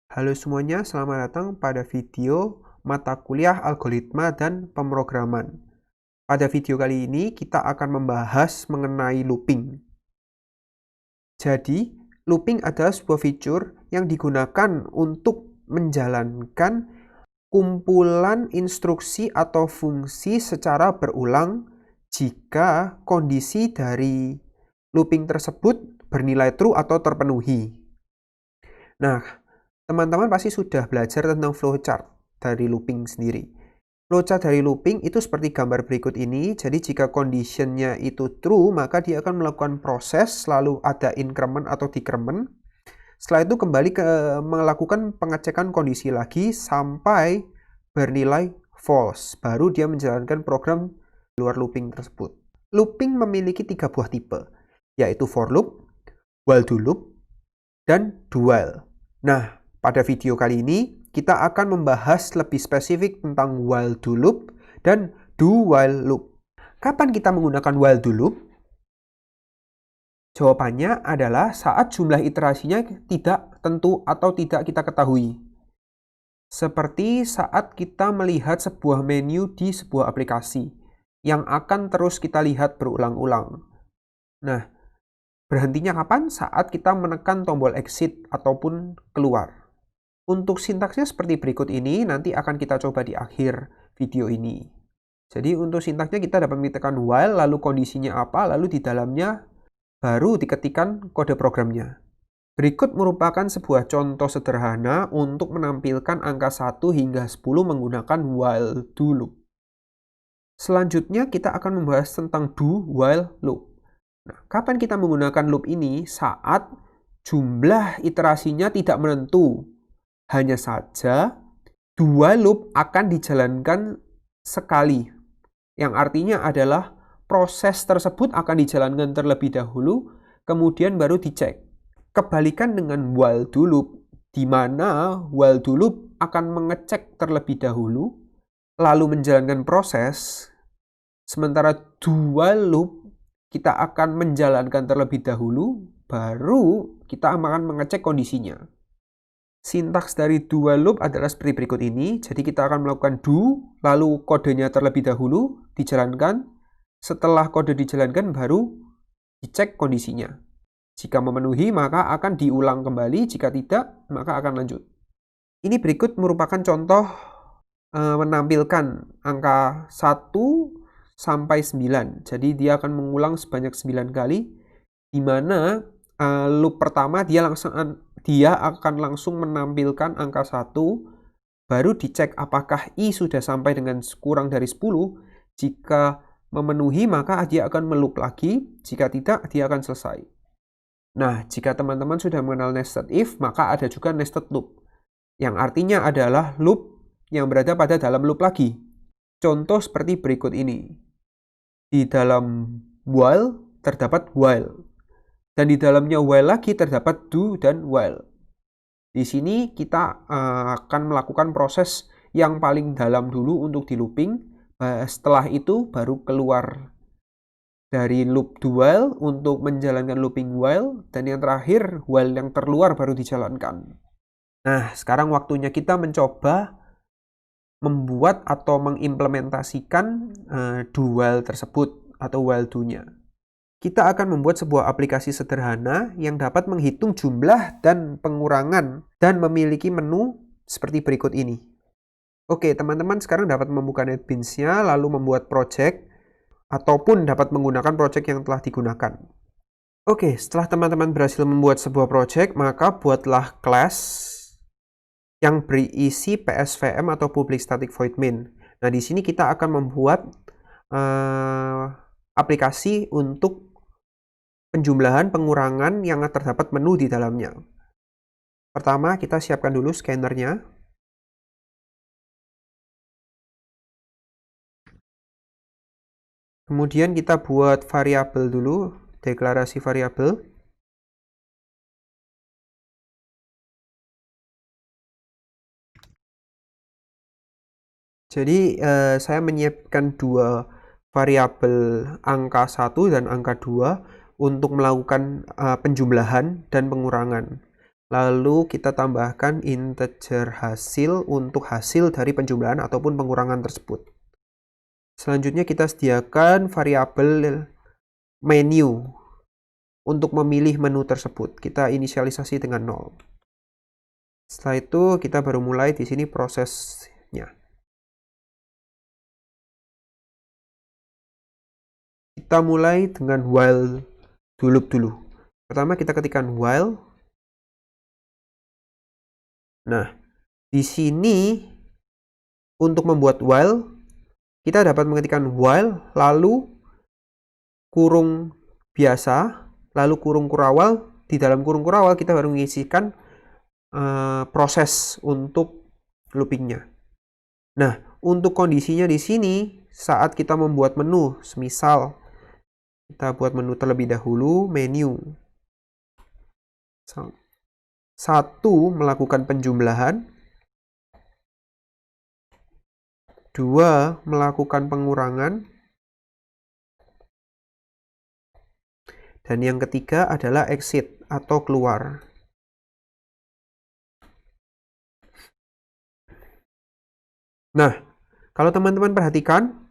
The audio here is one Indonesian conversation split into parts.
Halo semuanya, selamat datang pada video mata kuliah algoritma dan pemrograman. Pada video kali ini kita akan membahas mengenai looping. Jadi, looping adalah sebuah fitur yang digunakan untuk menjalankan kumpulan instruksi atau fungsi secara berulang jika kondisi dari looping tersebut bernilai true atau terpenuhi. Nah, teman-teman pasti sudah belajar tentang flowchart dari looping sendiri. Flowchart dari looping itu seperti gambar berikut ini. Jadi jika conditionnya itu true, maka dia akan melakukan proses, lalu ada increment atau decrement. Setelah itu kembali melakukan pengecekan kondisi lagi sampai bernilai false. Baru dia menjalankan program luar looping tersebut. Looping memiliki 3 buah tipe, yaitu for loop, while do loop, dan do while. Nah, pada video kali ini, kita akan membahas lebih spesifik tentang while do loop dan do while loop. Kapan kita menggunakan while do loop? Jawabannya adalah saat jumlah iterasinya tidak tentu atau tidak kita ketahui. Seperti saat kita melihat sebuah menu di sebuah aplikasi yang akan terus kita lihat berulang-ulang. Nah, berhentinya kapan? Saat kita menekan tombol exit ataupun keluar. Untuk sintaksnya seperti berikut ini, nanti akan kita coba di akhir video ini. Jadi untuk sintaksnya kita dapat mengetikkan while, lalu kondisinya apa, lalu di dalamnya baru diketikkan kode programnya. Berikut merupakan sebuah contoh sederhana untuk menampilkan angka 1 hingga 10 menggunakan while do loop. Selanjutnya kita akan membahas tentang do while loop. Nah, kapan kita menggunakan loop ini? Saat jumlah iterasinya tidak menentu. Hanya saja, dua loop akan dijalankan sekali. Yang artinya adalah proses tersebut akan dijalankan terlebih dahulu, kemudian baru dicek. Kebalikan dengan while do loop, di mana while do loop akan mengecek terlebih dahulu, lalu menjalankan proses, sementara do while loop kita akan menjalankan terlebih dahulu, baru kita akan mengecek kondisinya. Sintaks dari do while loop adalah seperti berikut ini. Jadi kita akan melakukan do, lalu kodenya terlebih dahulu dijalankan. Setelah kode dijalankan baru dicek kondisinya. Jika memenuhi maka akan diulang kembali, jika tidak maka akan lanjut. Ini berikut merupakan contoh menampilkan angka 1 sampai 9. Jadi dia akan mengulang sebanyak 9 kali, di mana loop pertama dia akan langsung menampilkan angka 1, baru dicek apakah i sudah sampai dengan kurang dari 10. Jika memenuhi maka dia akan meloop lagi, jika tidak dia akan selesai. Nah, jika teman-teman sudah mengenal nested if, maka ada juga nested loop, yang artinya adalah loop yang berada pada dalam loop lagi. Contoh seperti berikut ini. Di dalam while terdapat while, dan di dalamnya while lagi terdapat do dan while. Di sini kita akan melakukan proses yang paling dalam dulu untuk di looping. Setelah itu baru keluar dari loop do while untuk menjalankan looping while, dan yang terakhir while yang terluar baru dijalankan. Nah, sekarang waktunya kita mencoba membuat atau mengimplementasikan do while tersebut atau while do-nya. Kita akan membuat sebuah aplikasi sederhana yang dapat menghitung jumlah dan pengurangan dan memiliki menu seperti berikut ini. Oke, teman-teman sekarang dapat membuka NetBeans-nya lalu membuat project ataupun dapat menggunakan project yang telah digunakan. Oke, setelah teman-teman berhasil membuat sebuah project, maka buatlah class yang berisi PSVM atau Public Static Void Main. Nah, di sini kita akan membuat aplikasi untuk penjumlahan pengurangan yang terdapat menu di dalamnya. Pertama, kita siapkan dulu scannernya. Kemudian kita buat variabel dulu, deklarasi variabel. Jadi saya menyiapkan dua variabel angka 1 dan angka 2 untuk melakukan penjumlahan dan pengurangan. Lalu kita tambahkan integer hasil untuk hasil dari penjumlahan ataupun pengurangan tersebut. Selanjutnya kita sediakan variabel menu untuk memilih menu tersebut. Kita inisialisasi dengan 0. Setelah itu kita baru mulai di sini prosesnya. Kita mulai dengan while dulu. Pertama kita ketikkan while. Nah, di sini untuk membuat while kita dapat mengetikkan while lalu kurung biasa, lalu kurung kurawal. Di dalam kurung kurawal kita baru mengisikan proses untuk loopingnya. Nah, untuk kondisinya di sini saat kita membuat menu, semisal kita buat menu terlebih dahulu, menu. 1. Melakukan penjumlahan. 2. Melakukan pengurangan. Dan yang ketiga adalah exit atau keluar. Nah, kalau teman-teman perhatikan,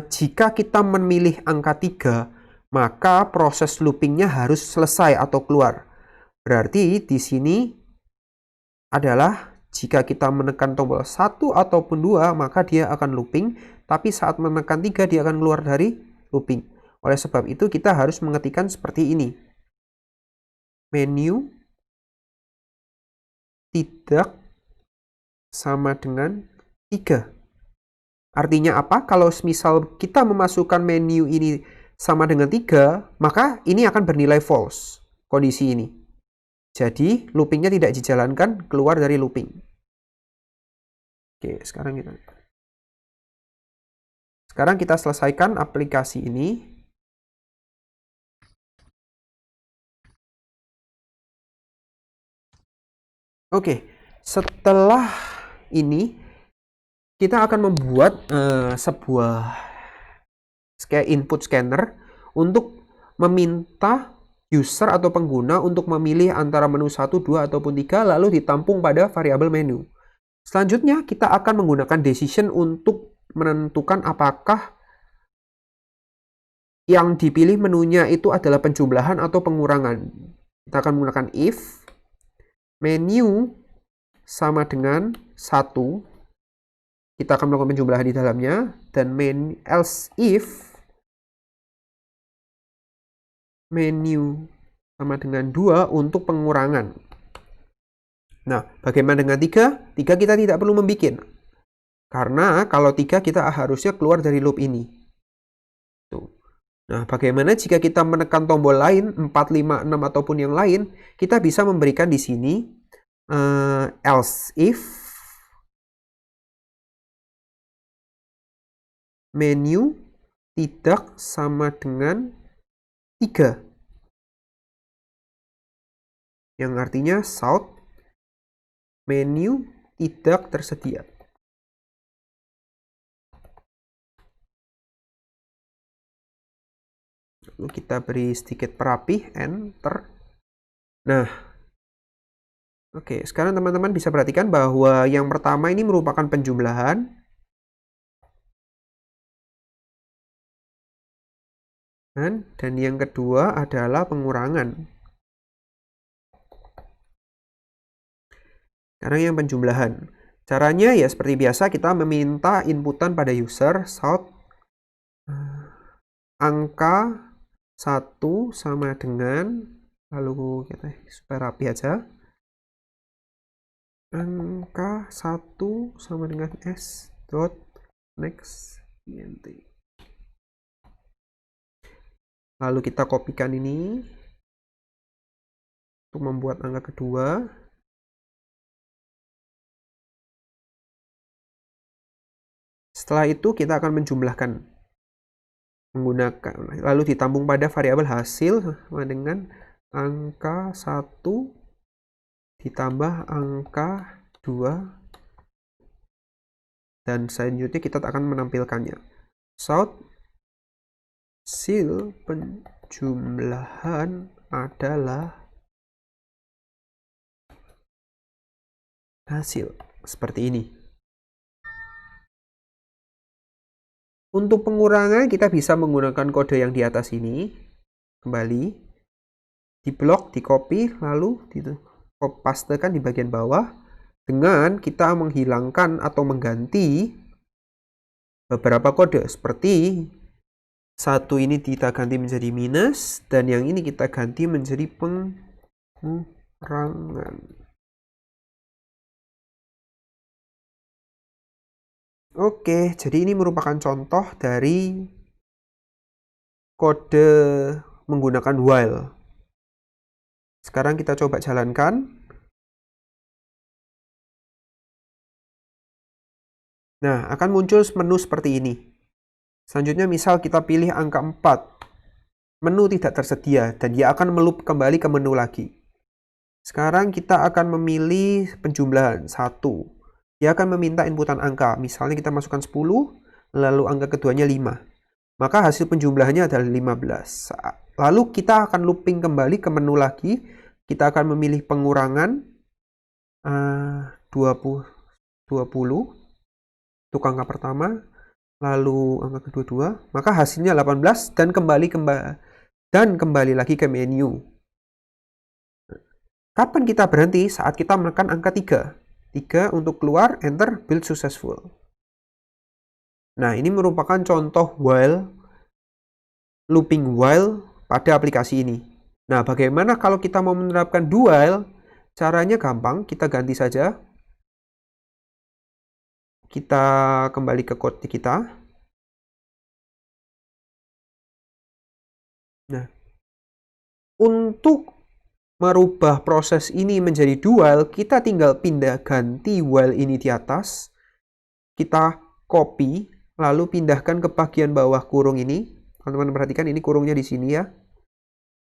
jika kita memilih angka 3, maka proses loopingnya harus selesai atau keluar. Berarti di sini adalah jika kita menekan tombol 1 ataupun 2, maka dia akan looping. Tapi saat menekan 3, dia akan keluar dari looping. Oleh sebab itu, kita harus mengetikkan seperti ini. Menu tidak sama dengan 3. Artinya apa? Kalau misal kita memasukkan menu ini sama dengan 3, maka ini akan bernilai false, kondisi ini. Jadi, loopingnya tidak dijalankan, keluar dari looping. Oke, sekarang kita selesaikan aplikasi ini. Oke, setelah ini kita akan membuat sebuah input scanner untuk meminta user atau pengguna untuk memilih antara menu 1, 2, ataupun 3 lalu ditampung pada variabel menu. Selanjutnya kita akan menggunakan decision untuk menentukan apakah yang dipilih menunya itu adalah penjumlahan atau pengurangan. Kita akan menggunakan if menu sama dengan 1, kita akan melakukan penjumlahan di dalamnya, dan else if menu sama dengan 2 untuk pengurangan. Nah, bagaimana dengan 3? 3 kita tidak perlu membuat. Karena kalau 3 kita harusnya keluar dari loop ini. Tuh. Nah, bagaimana jika kita menekan tombol lain, 4, 5, 6, ataupun yang lain, kita bisa memberikan di sini else if menu tidak sama dengan 3. Yang artinya shout menu tidak tersedia. Lalu kita beri sedikit perapih, enter. Nah, oke, sekarang teman-teman bisa perhatikan bahwa yang pertama ini merupakan penjumlahan. Dan yang kedua adalah pengurangan. Sekarang yang penjumlahan. Caranya ya seperti biasa, kita meminta inputan pada user, shout angka 1 sama dengan, lalu kita supaya rapi aja, angka 1 sama dengan s dot next int. Lalu kita kopikan ini untuk membuat angka kedua. Setelah itu kita akan menjumlahkan menggunakan, lalu ditampung pada variabel hasil sama dengan angka 1 ditambah angka 2, dan selanjutnya kita akan menampilkannya. Shout hasil penjumlahan adalah hasil seperti ini. Untuk pengurangan kita bisa menggunakan kode yang di atas ini. Kembali di blok, di copy, lalu pastekan di bagian bawah dengan kita menghilangkan atau mengganti beberapa kode seperti satu ini kita ganti menjadi minus dan yang ini kita ganti menjadi pengurangan. Oke, jadi ini merupakan contoh dari kode menggunakan while. Sekarang kita coba jalankan. Nah, akan muncul menu seperti ini. Selanjutnya misal kita pilih angka 4. Menu tidak tersedia dan dia akan meloop kembali ke menu lagi. Sekarang kita akan memilih penjumlahan 1. Dia akan meminta inputan angka. Misalnya kita masukkan 10, lalu angka keduanya 5. Maka hasil penjumlahannya adalah 15. Lalu kita akan looping kembali ke menu lagi. Kita akan memilih pengurangan 20. Untuk angka pertama, lalu angka kedua, maka hasilnya 18 dan kembali lagi ke menu. Kapan kita berhenti? Saat kita menekan angka 3. 3 untuk keluar, enter, build successful. Nah, ini merupakan contoh looping while pada aplikasi ini. Nah, bagaimana kalau kita mau menerapkan do while? Caranya gampang, kita ganti saja. Kita kembali ke code kita. Nah, untuk merubah proses ini menjadi do while, kita tinggal pindah ganti while ini di atas. Kita copy, lalu pindahkan ke bagian bawah kurung ini. Teman-teman perhatikan ini kurungnya di sini ya.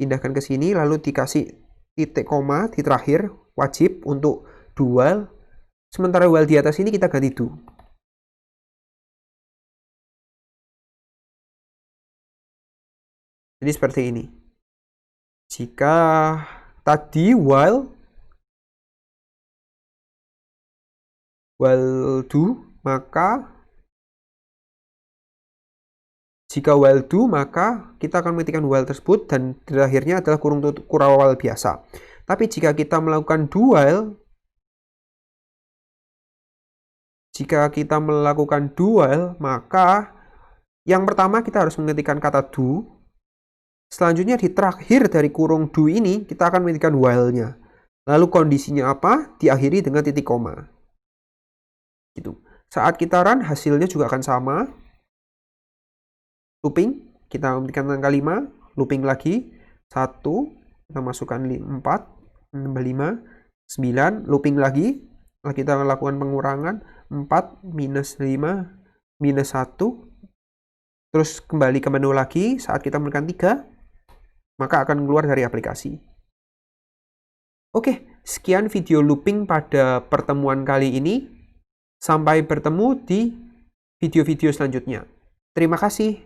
Pindahkan ke sini, lalu dikasih titik koma di terakhir, wajib untuk do while. Sementara while di atas ini kita ganti do. Jadi seperti ini. Jika tadi while do, maka jika while do, maka kita akan mengetikkan while tersebut dan terakhirnya adalah kurung while biasa. Tapi jika kita melakukan do while, maka yang pertama kita harus mengetikkan kata do. Selanjutnya di terakhir dari kurung do ini kita akan mengetikkan while-nya. Lalu kondisinya apa? Diakhiri dengan titik koma. Gitu. Saat kita run hasilnya juga akan sama. Looping, kita mengetikkan angka 5, looping lagi 1, kita masukkan 4, tambah 5, 9, looping lagi. Lalu kita lakukan pengurangan 4 minus 5 minus 1. Terus kembali ke menu lagi saat kita menekan 3. Maka akan keluar dari aplikasi. Oke, sekian video looping pada pertemuan kali ini. Sampai bertemu di video-video selanjutnya. Terima kasih.